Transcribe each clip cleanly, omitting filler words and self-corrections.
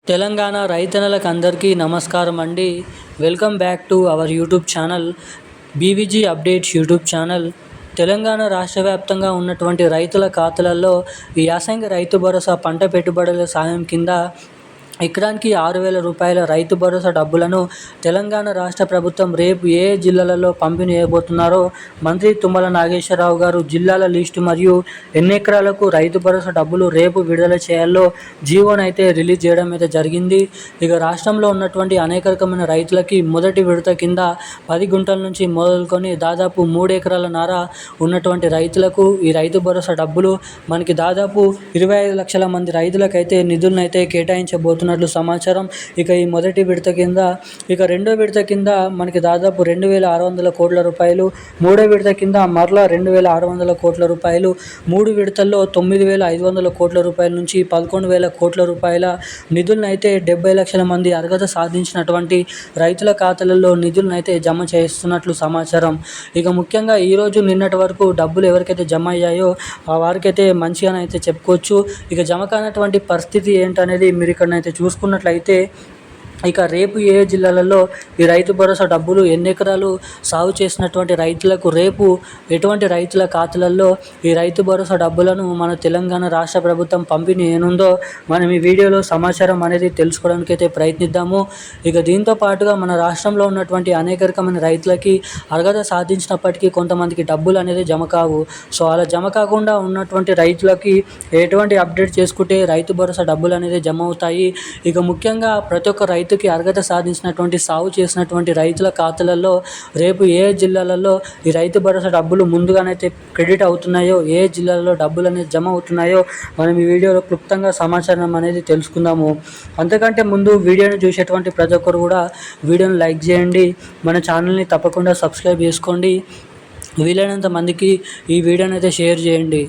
తెలంగాణ రైతన్నలకు అందరికీ నమస్కారం అండి. Welcome back to our YouTube channel BVG updates YouTube channel. Telangana రాష్ట్ర వ్యాప్తంగా ఉన్నటువంటి రైతుల ఖాతాలలో ఈ యాసంగి రైతు భరోసా పంట పెట్టుబడుల సాయం కింద ఎకరానికి 6,000 రూపాయల రైతు భరోసా డబ్బులను తెలంగాణ రాష్ట్ర ప్రభుత్వం రేపు ఏ జిల్లాలలో పంపిణీ చేయబోతున్నారో మంత్రి తుమ్మల నాగేశ్వరరావు గారు జిల్లాల లిస్టు మరియు ఎన్ని ఎకరాలకు రైతు భరోసా డబ్బులు రేపు విడుదల చేయాలో జీవోనైతే రిలీజ్ చేయడం అయితే జరిగింది. ఇక రాష్ట్రంలో ఉన్నటువంటి అనేక రకమైన రైతులకి మొదటి విడత కింద 10 గుంటల నుంచి మొదలుకొని దాదాపు 3 ఎకరాల నార ఉన్నటువంటి రైతులకు ఈ రైతు భరోసా డబ్బులు మనకి దాదాపు 25 లక్షల మంది రైతులకైతే నిధులను అయితే కేటాయించబోతున్నారు సమాచారం. ఇక ఈ మొదటి విడత కింద, ఇక రెండో విడత కింద మనకి దాదాపు 2,600 కోట్ల రూపాయలు, మూడో విడత కింద మరలా 2,600 కోట్ల రూపాయలు, 3 విడతల్లో 9,500 కోట్ల రూపాయల నుంచి 11,000 కోట్ల రూపాయల నిధులను అయితే 70 లక్షల మంది అర్హత సాధించినటువంటి రైతుల ఖాతాలలో నిధులను అయితే జమ చేస్తున్నట్లు సమాచారం. ఇక ముఖ్యంగా ఈరోజు నిన్నటి వరకు డబ్బులు ఎవరికైతే జమ అయ్యాయో వారికైతే మంచిగానైతే చెప్పుకోవచ్చు. ఇక జమ కానటువంటి పరిస్థితి ఏంటనేది మీరు ఇక్కడనైతే చూసుకున్నట్లయితే, ఇక రేపు ఏ జిల్లాలలో ఈ రైతు భరోసా డబ్బులు, ఎన్ని ఎకరాలు సాగు చేసినటువంటి రైతులకు రేపు ఎటువంటి రైతుల ఖాతాలలో ఈ రైతు భరోసా డబ్బులను మన తెలంగాణ రాష్ట్ర ప్రభుత్వం పంపిణీ ఏనుందో మనం ఈ వీడియోలో సమాచారం అనేది తెలుసుకోవడానికి అయితే ప్రయత్నిద్దాము. ఇక దీంతో పాటుగా మన రాష్ట్రంలో ఉన్నటువంటి అనేక రకమైన రైతులకి అర్హత సాధించినప్పటికీ కొంతమందికి డబ్బులు అనేది జమ కావు. సో అలా జమ కాకుండా ఉన్నటువంటి రైతులకి ఎటువంటి అప్డేట్ చేసుకుంటే రైతు భరోసా డబ్బులు అనేది జమ అవుతాయి. ఇక ముఖ్యంగా ప్రతి ఒక్క రైతుకి అర్హత సాధించినటువంటి సాగు చేసినటువంటి రైతుల ఖాతాలలో రేపు ఏ జిల్లాలలో ఈ రైతు భరోసా డబ్బులు ముందుగానైతే క్రెడిట్ అవుతున్నాయో, ఏ జిల్లాలలో డబ్బులు అనేది జమ అవుతున్నాయో మనం ఈ వీడియోలో క్లుప్తంగా సమాచారం అనేది తెలుసుకుందాము. అంతకంటే ముందు వీడియోని చూసేటువంటి ప్రతి ఒక్కరు కూడా వీడియోని లైక్ చేయండి, మన ఛానల్ని తప్పకుండా సబ్స్క్రైబ్ చేసుకోండి, వీలైనంత మందికి ఈ వీడియోని అయితే షేర్ చేయండి.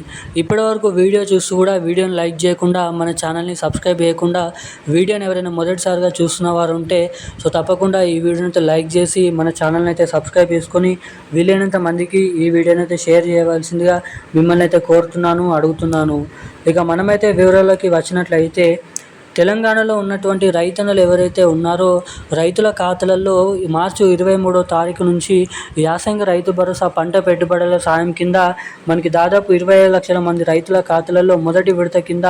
ఇప్పటివరకు వీడియో చూస్తూ కూడా వీడియోని లైక్ చేయకుండా, మన ఛానల్ని సబ్స్క్రైబ్ చేయకుండా వీడియోని ఎవరైనా మొదటిసారిగా చూస్తున్న వారు ఉంటే సో తప్పకుండా ఈ వీడియోని అయితే లైక్ చేసి మన ఛానల్ని అయితే సబ్స్క్రైబ్ చేసుకొని వీలైనంత మందికి ఈ వీడియోని అయితే షేర్ చేయవలసిందిగా మిమ్మల్ని అయితే కోరుతున్నాను, అడుగుతున్నాను. ఇక మనమైతే వివరాలకి వచ్చినట్లయితే, తెలంగాణలో ఉన్నటువంటి రైతన్నలు ఎవరైతే ఉన్నారో రైతుల ఖాతాలలో మార్చి 23వ తారీఖు నుంచి యాసంగి రైతు భరోసా పంట పెట్టుబడుల సాయం కింద మనకి దాదాపు 25 లక్షల మంది రైతుల ఖాతాలలో మొదటి విడత కింద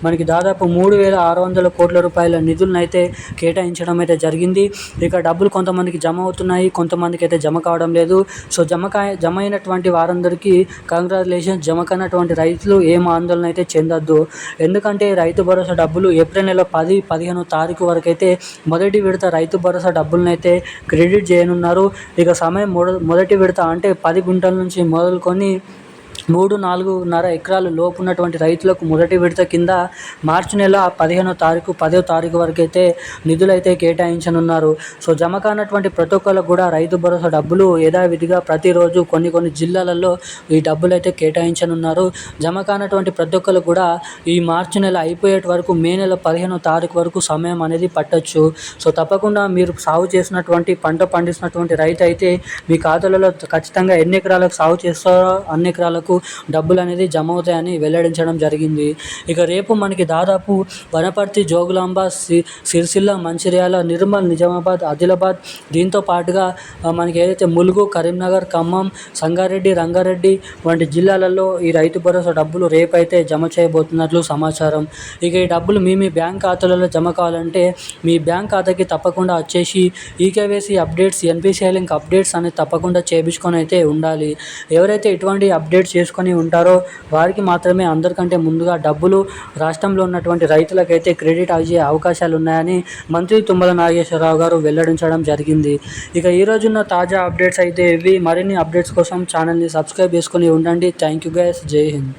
మనకి దాదాపు 3,600 కోట్ల రూపాయల నిధులను అయితే కేటాయించడం అయితే జరిగింది. ఇక డబ్బులు కొంతమందికి జమ అవుతున్నాయి, కొంతమందికి అయితే జమ కావడం లేదు. సో జమ అయినటువంటి వారందరికీ కంగ్రాచులేషన్స్. జమ కానటువంటి రైతులు ఏం ఆందోళన అయితే చెందొద్దు. ఎందుకంటే రైతు భరోసా డబ్బులు ఏప్రిల్ నెల 10-15వ తారీఖు వరకు అయితే మొదటి విడత రైతు భరోసా డబ్బులను అయితే క్రెడిట్ చేయనున్నారు. ఇక సమయం మొదటి విడత అంటే 10 గుంటల నుంచి మొదలుకొని 3-4.5 ఎకరాలు లోపు ఉన్నటువంటి రైతులకు మొదటి విడత కింద మార్చి నెల 15వ తారీఖు 10వ తారీఖు వరకు అయితే నిధులు అయితే కేటాయించనున్నారు. సో జమ కానటువంటి ప్రతి ఒక్కరికి కూడా రైతు భరోసా డబ్బులు యథావిధిగా ప్రతిరోజు కొన్ని జిల్లాలలో ఈ డబ్బులు అయితే కేటాయించనున్నారు. జమ కానటువంటి ప్రతి ఒక్కరికి కూడా ఈ మార్చి నెల అయిపోయేటి వరకు మే నెల 15వ తారీఖు వరకు సమయం అనేది పట్టొచ్చు. సో తప్పకుండా మీరు సాగు చేసినటువంటి పంట పండిస్తున్నటువంటి రైతు అయితే మీ ఖాతాలలో ఖచ్చితంగా ఎన్ని ఎకరాలకు సాగు చేస్తారో అన్ని ఎకరాలకు డబ్బులు అనేది జమ అవుతాయని వెల్లడించడం జరిగింది. ఇక రేపు మనకి దాదాపు వనపర్తి, జోగులాంబ, సిరిసిల్ల, మంచిర్యాల, నిర్మల్, నిజామాబాద్, ఆదిలాబాద్, దీంతో పాటుగా మనకి ఏదైతే ములుగు, కరీంనగర్, ఖమ్మం, సంగారెడ్డి, రంగారెడ్డి వంటి జిల్లాలలో ఈ రైతు భరోసా డబ్బులు రేపైతే జమ చేయబోతున్నట్లు సమాచారం. ఇక ఈ డబ్బులు మీ బ్యాంక్ ఖాతాలలో జమ కావాలంటే మీ బ్యాంక్ ఖాతాకి తప్పకుండా వచ్చేసి eKYC updates, NPCI link updates అనేది తప్పకుండా చేయించుకొని అయితే ఉండాలి. ఎవరైతే ఇటువంటి అప్డేట్స్ చేసుకొని ఉంటారో వారికి మాత్రమే అందరికంటే ముందుగా డబ్బులు రాష్ట్రంలో ఉన్నటువంటి రైతులకైతే క్రెడిట్ అయ్యే అవకాశాలు ఉన్నాయని మంత్రి తుమ్మల నాగేశ్వరరావు గారు వెల్లడించడం జరిగింది. ఇక ఈ రోజున్న తాజా అప్డేట్స్ అయితే ఇవి. మరిన్ని అప్డేట్స్ కోసం ఛానల్ని సబ్స్క్రైబ్ చేసుకొని ఉండండి. Thank you guys. జై హింద్.